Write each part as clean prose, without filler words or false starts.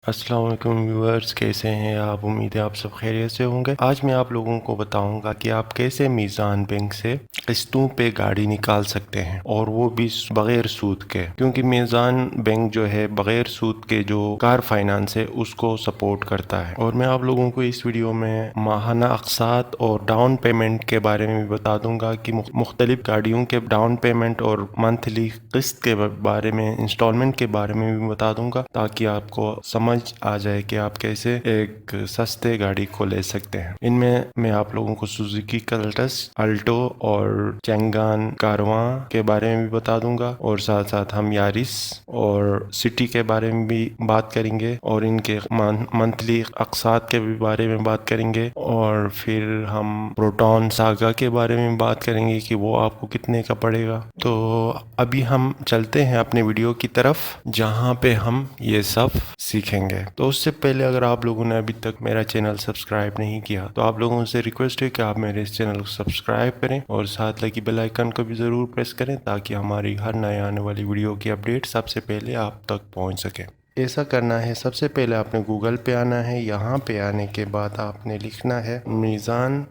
अस्सलाम वालेकुम व्यूअर्स, कैसे हैं आप? उम्मीद है आप सब खैरियत से होंगे। आज मैं आप लोगों को बताऊंगा कि आप कैसे मीज़ान बैंक से किस्तों पे गाड़ी निकाल सकते हैं और वो भी बगैर सूद के, क्योंकि मीज़ान बैंक जो है बगैर सूद के जो कार फाइनेंस है उसको सपोर्ट करता है। और मैं आप लोगों को इस वीडियो में माहाना अक़सात और डाउन पेमेंट के बारे में भी बता दूंगा कि मुख्तलिफ गाड़ियों के डाउन पेमेंट और मंथली किस्त के बारे में, इंस्टॉलमेंट के बारे में भी बता दूंगा, ताकि आपको समझ आ जाए कि आप कैसे एक सस्ते गाड़ी को ले सकते हैं। इनमें मैं आप लोगों को सुजुकी कल्टस, अल्टो और चैंगान कारवां के बारे में भी बता दूंगा, और साथ साथ हम यारिस और सिटी के बारे में भी बात करेंगे, और इनके मंथली अक़सात के भी बारे में बात करेंगे, और फिर हम प्रोटॉन सागा के बारे में बात करेंगे कि वो आपको कितने का पड़ेगा। तो अभी हम चलते हैं अपने वीडियो की तरफ, जहाँ पे हम ये सब सीखेंगे। तो उससे पहले अगर आप लोगों ने अभी तक मेरा चैनल सब्सक्राइब नहीं किया तो आप लोगों से रिक्वेस्ट है कि आप मेरे इस चैनल को सब्सक्राइब करें और साथ लगी बेल आइकन को भी ज़रूर प्रेस करें, ताकि हमारी हर नए आने वाली वीडियो की अपडेट सबसे पहले आप तक पहुंच सके। ऐसा करना है, सबसे पहले आपने गूगल पे आना है। यहाँ पे आने के बाद आपने लिखना है मीज़ान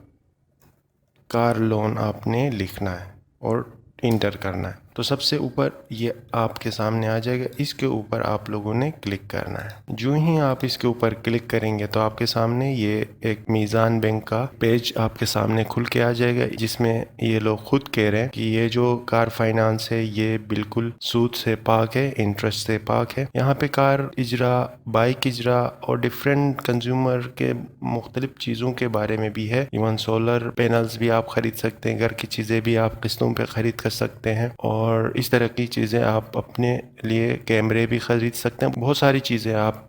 कार लोन, आपने लिखना है और इंटर करना है। तो सबसे ऊपर ये आपके सामने आ जाएगा, इसके ऊपर आप लोगों ने क्लिक करना है। जो ही आप इसके ऊपर क्लिक करेंगे तो आपके सामने ये एक मीज़ान बैंक का पेज आपके सामने खुल के आ जाएगा, जिसमें ये लोग खुद कह रहे हैं कि ये जो कार फाइनेंस है ये बिल्कुल सूद से पाक है, इंटरेस्ट से पाक है। यहाँ पे कार इजरा, बाइक इजरा और डिफरेंट कंज्यूमर के मुख्तलिफ चीज़ों के बारे में भी है। इवन सोलर पैनल्स भी आप खरीद सकते हैं, घर की चीज़ें भी आप किस्तों पे खरीद कर सकते हैं, और इस तरह की चीज़ें आप अपने लिए कैमरे भी ख़रीद सकते हैं। बहुत सारी चीज़ें आप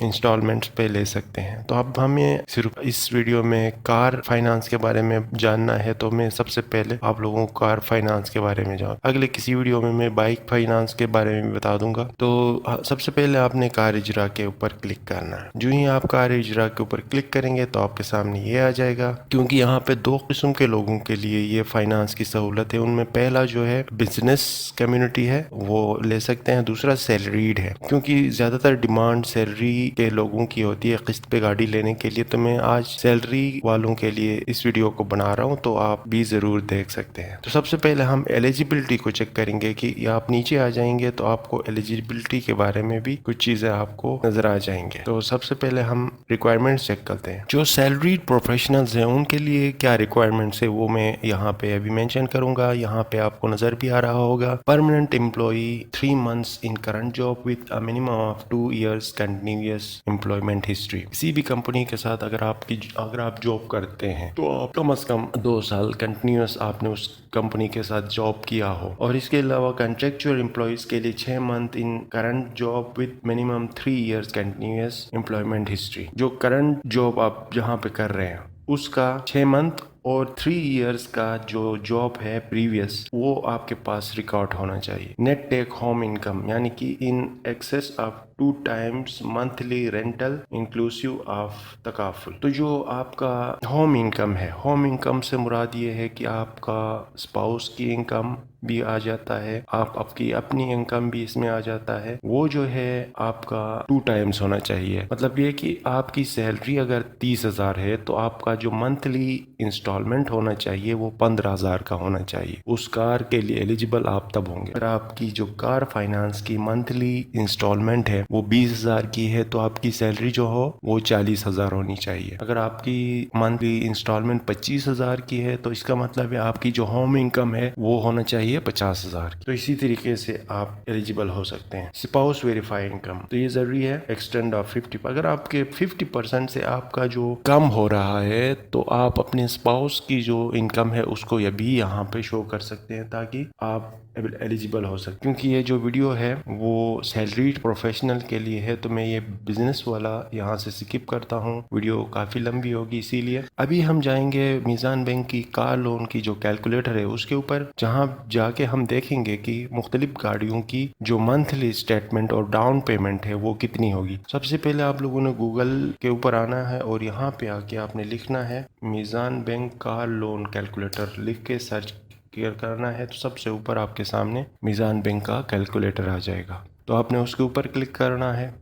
इंस्टॉलमेंट्स पे ले सकते हैं। तो अब हमें सिर्फ इस वीडियो में कार फाइनेंस के बारे में जानना है, तो मैं सबसे पहले आप लोगों को कार फाइनेंस के बारे में जाऊँ। अगले किसी वीडियो में मैं बाइक फाइनेंस के बारे में भी बता दूंगा। तो सबसे पहले आपने कार इजरा के ऊपर क्लिक करना है। जो ही आप कार इजरा के ऊपर क्लिक करेंगे तो आपके सामने ये आ जाएगा, क्योंकि यहाँ पे दो किस्म के लोगों के लिए ये फाइनेंस की सहूलत है। उनमें पहला जो है बिजनेस कम्युनिटी है, वो ले सकते हैं। दूसरा सैलरीड है, क्योंकि ज़्यादातर डिमांड सैलरी के लोगों की होती है किस्त पे गाड़ी लेने के लिए। तो मैं आज सैलरी वालों के लिए इस वीडियो को बना रहा हूँ, तो आप भी ज़रूर देख सकते हैं। तो सबसे पहले हम एलिजिबिलिटी को चेक करेंगे कि आप नीचे आ जाएंगे तो आपको एलिजिबिलिटी के बारे में भी कुछ चीज़ें आपको नज़र आ जाएंगे। तो सबसे पहले हम रिक्वायरमेंट्स चेक करते हैं। जो सैलरीड प्रोफेशनल्स हैं उनके लिए क्या रिक्वायरमेंट्स है वो मैं यहाँ पे अभी मेंशन करूँगा। यहाँ पे आपको नज़र भी आ रहा होगा, permanent employee 3 months in current job with a minimum of 2 years continuous employment history. किसी भी कंपनी के साथ अगर आप जॉब करते हैं तो आप कम से कम 2 साल कंटिन्यूअस आपने उस कंपनी के साथ जॉब किया हो। और इसके अलावा कॉन्ट्रेक्चुअल एम्प्लॉयज़ के लिए 6 month in current job with minimum 3 years continuous employment history. जो करंट जॉब आप जहाँ पे कर रहे हैं उसका 6 मंथ और 3 इयर्स का जो जॉब है प्रीवियस, वो आपके पास रिकॉर्ड होना चाहिए। नेट टेक होम इनकम, यानी कि in excess of 2 times monthly rental inclusive of तकाफुल। तो जो आपका होम इनकम है, होम इनकम से मुराद ये है कि आपका स्पाउस की इनकम भी आ जाता है, आपकी अपनी इनकम भी इसमें आ जाता है। वो जो है आपका 2 टाइम्स होना चाहिए। मतलब ये कि आपकी सैलरी अगर 30,000 है तो आपका जो मंथली इंस्टॉलमेंट होना चाहिए वो 15,000 का होना चाहिए। उस कार के लिए एलिजिबल आप तब होंगे। अगर आपकी जो कार फाइनेंस की मंथली इंस्टॉलमेंट है वो 20,000 की है तो आपकी सैलरी जो हो वो 40,000 होनी चाहिए। अगर आपकी मंथली इंस्टॉलमेंट 25,000 की है तो इसका मतलब है आपकी जो होम इनकम है वो होना चाहिए 50,000 की। तो इसी तरीके से आप एलिजिबल हो सकते हैं। स्पाउस वेरीफाई इनकम, तो ये जरूरी है। एक्सटेंड ऑफ 50, अगर आपके 50% से आपका जो कम हो रहा है तो आप अपने स्पाउस की जो इनकम है उसको ये भी यहाँ पे शो कर सकते हैं, ताकि आप एलिजिबल हो सकते। क्योंकि ये जो वीडियो है वो सैलरीड प्रोफेशनल के लिए है, तो मैं ये बिजनेस वाला यहाँ से स्किप करता हूँ, वीडियो काफ़ी लंबी होगी इसीलिए। अभी हम जाएंगे मीज़ान बैंक की कार लोन की जो कैलकुलेटर है उसके ऊपर, जहाँ जाके हम देखेंगे कि मुख्तलिफ गाड़ियों की जो मंथली स्टेटमेंट और डाउन पेमेंट है वो कितनी होगी। सबसे पहले आप लोगों ने गूगल के ऊपर आना है और यहाँ पे आके आपने लिखना है मीज़ान बैंक कार लोन कैलकुलेटर, लिख के सर्च करना है। तो सबसे ऊपर आपके सामने मीज़ान बैंक का कैलकुलेटर आ जाएगा, तो आपने उसके ऊपर क्लिक करना है।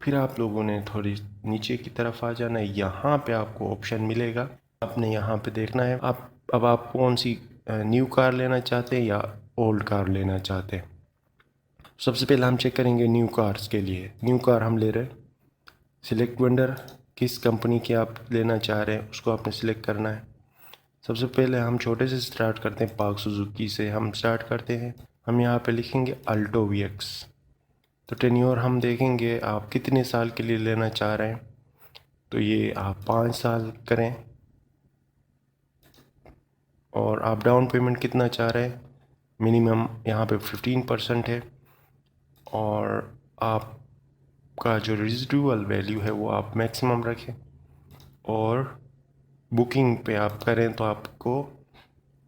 फिर आप लोगों ने थोड़ी नीचे की तरफ आ जाना है। यहाँ पे आपको ऑप्शन मिलेगा, आपने यहाँ पे देखना है अब आप कौन सी न्यू कार लेना चाहते हैं या ओल्ड कार लेना चाहते हैं। सबसे पहले हम चेक करेंगे न्यू कार्स के लिए। न्यू कार हम ले रहे हैं, सिलेक्ट वेंडर, किस कंपनी की आप लेना चाह रहे हैं उसको आपने सिलेक्ट करना है। सबसे पहले हम छोटे से स्टार्ट करते हैं, पार्क सुजुकी से हम स्टार्ट करते हैं। हम यहाँ पे लिखेंगे अल्टो VX। तो टेन्योर हम देखेंगे आप कितने साल के लिए लेना चाह रहे हैं, तो ये आप 5 साल करें। और आप डाउन पेमेंट कितना चाह रहे हैं, मिनिमम यहाँ पे 15% है। और आपका जो रेजिडुअल वैल्यू है वो आप मैक्सिमम रखें। और बुकिंग पे आप करें तो आपको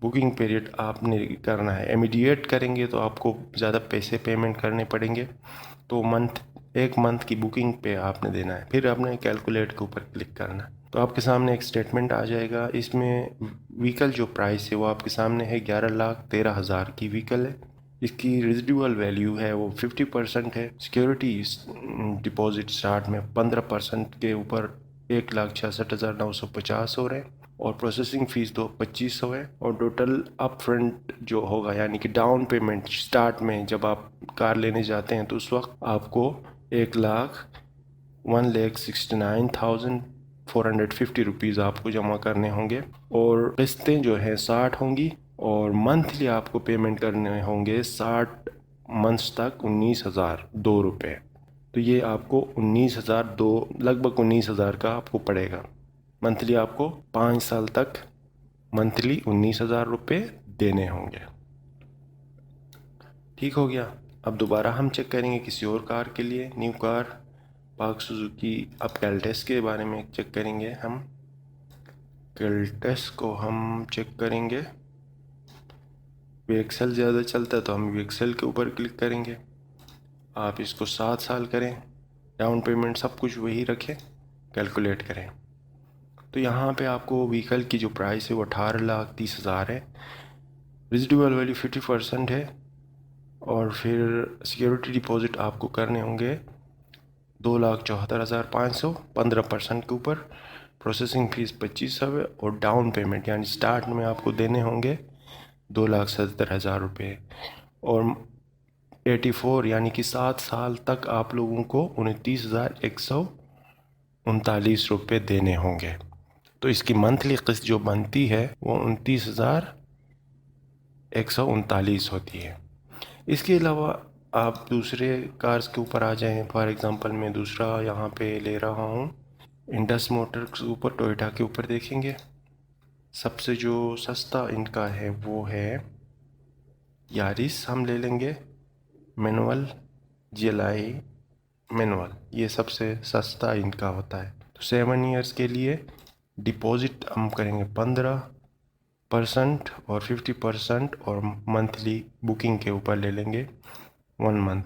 बुकिंग पीरियड आपने करना है, इमीडिएट करेंगे तो आपको ज़्यादा पैसे पेमेंट करने पड़ेंगे। तो एक मंथ की बुकिंग पे आपने देना है। फिर आपने कैलकुलेट के ऊपर क्लिक करना है, तो आपके सामने एक स्टेटमेंट आ जाएगा। इसमें व्हीकल जो प्राइस है वो आपके सामने है, 11,13,000 की व्हीकल है। इसकी रेजिडुअल वैल्यू है वो 50% है। सिक्योरिटी डिपॉजिट स्टार्ट में 15% के ऊपर 1,66,950 हो रहे हैं। और प्रोसेसिंग फ़ीस तो 2500 है। और टोटल अप फ्रंट जो होगा यानी कि डाउन पेमेंट स्टार्ट में जब आप कार लेने जाते हैं तो उस वक्त आपको 1,69,450 रुपीज़ आपको जमा करने होंगे। और किस्तें जो है 60 होंगी। और मंथली आपको पेमेंट करने होंगे 60 मंथ्स तक 19,002 रुपये। तो ये आपको 19,002 लगभग 19,000 का आपको पड़ेगा मंथली। आपको 5 साल तक मंथली 19,000 रुपये देने होंगे। ठीक हो गया। अब दोबारा हम चेक करेंगे किसी और कार के लिए, न्यू कार पार्क सुजुकी। अब कैल्टेस के बारे में चेक करेंगे हम। कैल्टेस को हम चेक करेंगे, वीएक्सएल ज़्यादा चलता है तो हम वीएक्सएल के ऊपर क्लिक करेंगे। आप इसको 7 साल करें, डाउन पेमेंट सब कुछ वही रखें, कैलकुलेट करें। तो यहाँ पे आपको व्हीकल की जो प्राइस है वो 18,30,000 है। रेजिडुअल वैल्यू 50% है। और फिर सिक्योरिटी डिपॉजिट आपको करने होंगे 2,74,500 15% के ऊपर। प्रोसेसिंग फ़ीस 2500 है। और डाउन पेमेंट यानी स्टार्ट में आपको देने होंगे 2,70,000 रुपये। और 84 यानी कि 7 साल तक आप लोगों को 29,139 रुपये देने होंगे। तो इसकी मंथली किस्त जो बनती है वो 29,139 होती है। इसके अलावा आप दूसरे कार्स के ऊपर आ जाएं। फॉर एग्ज़ाम्पल मैं दूसरा यहाँ पे ले रहा हूँ, इंडस मोटर्स के ऊपर, टोयोटा के ऊपर देखेंगे। सबसे जो सस्ता इनका है वो है यारिस, हम ले लेंगे मैनुअल, GLI मैनुअल, ये सबसे सस्ता इनका होता है। तो 7 ईयर्स के लिए डिपॉजिट हम करेंगे 15% और 50% और मंथली बुकिंग के ऊपर ले लेंगे 1 मंथ।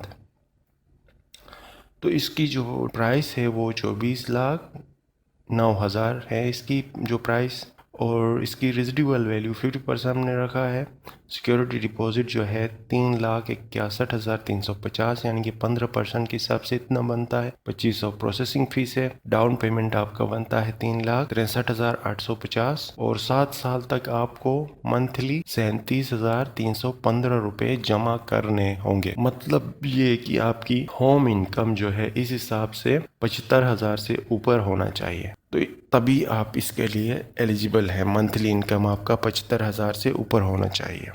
तो इसकी जो प्राइस है वो 24,09,000 है इसकी जो प्राइस। और इसकी रेजिडुअल वैल्यू 50% हमने रखा है। सिक्योरिटी डिपॉजिट जो है 3,61,350 यानी कि 15% के हिसाब से इतना बनता है। 2500 प्रोसेसिंग फीस है। डाउन पेमेंट आपका बनता है 3,63,850। और 7 साल तक आपको मंथली 37,315 रुपये जमा करने होंगे। मतलब ये कि आपकी होम इनकम जो है इस हिसाब से 75,000 से ऊपर होना चाहिए, तो तभी आप इसके लिए एलिजिबल हैं। मंथली इनकम आपका 75,000 से ऊपर होना चाहिए।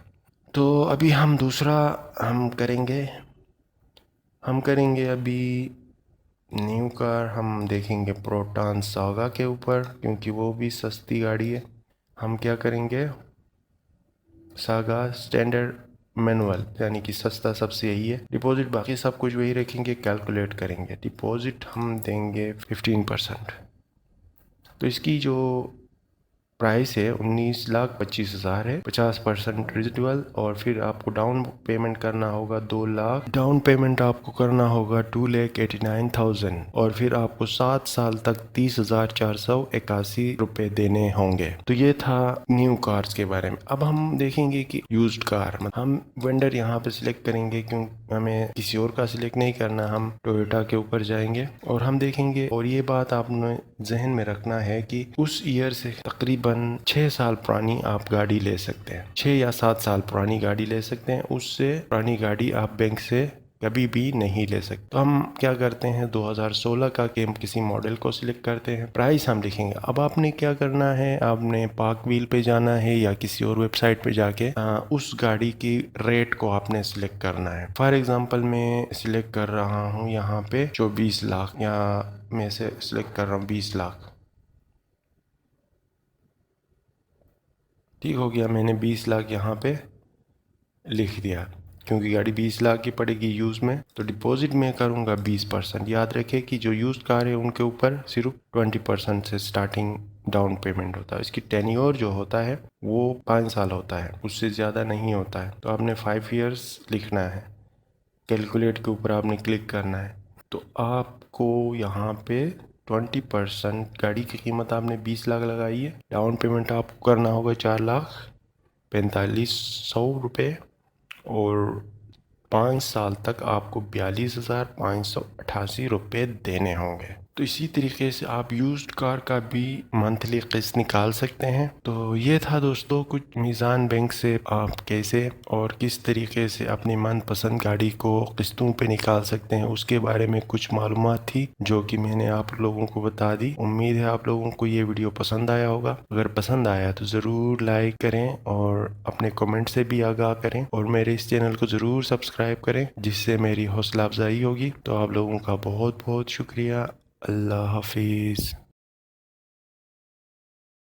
तो अभी हम दूसरा हम करेंगे अभी न्यू कार। हम देखेंगे प्रोटॉन सागा के ऊपर, क्योंकि वो भी सस्ती गाड़ी है। हम क्या करेंगे, सागा स्टैंडर्ड मैनुअल यानी कि सस्ता सबसे यही है। डिपॉजिट बाकी सब कुछ वही रखेंगे, कैलकुलेट करेंगे। डिपॉजिट हम देंगे 15%। तो इसकी जो प्राइस है 19,25,000 है। 50% रिजिडुअल और फिर आपको डाउन पेमेंट करना होगा 2 लाख। डाउन पेमेंट आपको करना होगा 2,89,000 और फिर आपको 7 साल तक 30,481 रुपए देने होंगे। तो ये था न्यू कार्स के बारे में। अब हम देखेंगे कि यूज्ड कार, हम वेंडर यहाँ पे सिलेक्ट करेंगे क्योंकि हमें किसी और का सिलेक्ट नहीं करना। हम टोयोटा के ऊपर जाएंगे और हम देखेंगे। और ये बात आपने जहन में रखना है कि उस ईयर से तकरीबन 6 साल पुरानी आप गाड़ी ले सकते हैं। 6 या 7 साल पुरानी गाड़ी ले सकते हैं। उससे पुरानी गाड़ी आप बैंक से कभी भी नहीं ले सकते। तो हम क्या करते हैं, 2016 का के किसी मॉडल को सिलेक्ट करते हैं। प्राइस हम लिखेंगे। अब आपने क्या करना है, आपने पार्क व्हील पे जाना है या किसी और वेबसाइट पे जाके उस गाड़ी की रेट को आपने सिलेक्ट करना है। फॉर एग्जांपल मैं सिलेक्ट कर रहा हूँ यहाँ पे 24 लाख, या मैं से सिलेक्ट कर रहा हूँ 20 लाख। ठीक हो गया, मैंने 20 लाख यहाँ पे लिख दिया क्योंकि गाड़ी 20 लाख की पड़ेगी यूज़ में। तो डिपॉजिट मैं करूँगा 20%। याद रखें कि जो यूज्ड कार है उनके ऊपर सिर्फ 20% से स्टार्टिंग डाउन पेमेंट होता है। इसकी टेन्योर जो होता है वो 5 साल होता है, उससे ज़्यादा नहीं होता है। तो आपने 5 ईयर्स लिखना है। कैलकुलेट के ऊपर आपने क्लिक करना है। तो आपको यहाँ पे 20%, गाड़ी की कीमत आपने 20 लाख लगाई है। डाउन पेमेंट आपको करना होगा 4,45,100 रुपये और 5 साल तक आपको 42,588 रुपये देने होंगे। तो इसी तरीके से आप यूज्ड कार का भी मंथली किस्त निकाल सकते हैं। तो ये था दोस्तों कुछ मीज़ान बैंक से आप कैसे और किस तरीके से अपनी मनपसंद गाड़ी को किस्तों पे निकाल सकते हैं, उसके बारे में कुछ मालूमात थी जो कि मैंने आप लोगों को बता दी। उम्मीद है आप लोगों को ये वीडियो पसंद आया होगा। अगर पसंद आया तो ज़रूर लाइक करें और अपने कमेंट से भी आगाह करें और मेरे इस चैनल को ज़रूर सब्सक्राइब करें, जिससे मेरी हौसला अफजाई होगी। तो आप लोगों का बहुत बहुत शुक्रिया। अल्लाह हाफिज़।